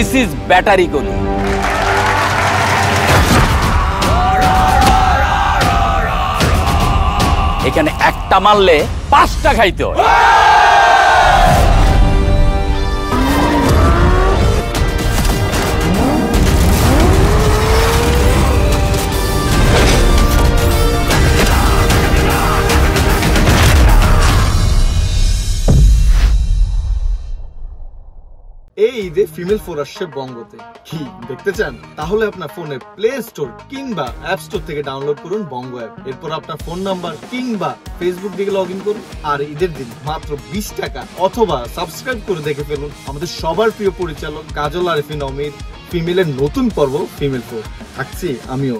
This is battery গলি। এখানে একটা মারলে 5টা খাইতে হয়। এই ঈদে ফিমেল 4 আসছে বঙ্গতে। কি দেখতে চান? তাহলে আপনার ফোনে প্লে স্টোর কিংবা অ্যাপ স্টোর থেকে ডাউনলোড করুন বঙ্গ অ্যাপ। এরপর আপনার ফোন নাম্বার কিংবা ফেসবুক দিকে লগ ইন করুন। আর ঈদের দিন মাত্র 20 টাকা অথবা সাবস্ক্রাইব করে দেখে ফেলুন আমাদের সবার প্রিয় পরিচালক কাজল আরিফিন অমির ফিমেলের নতুন পর্ব ফিমেল 4। থাকছি আমিও।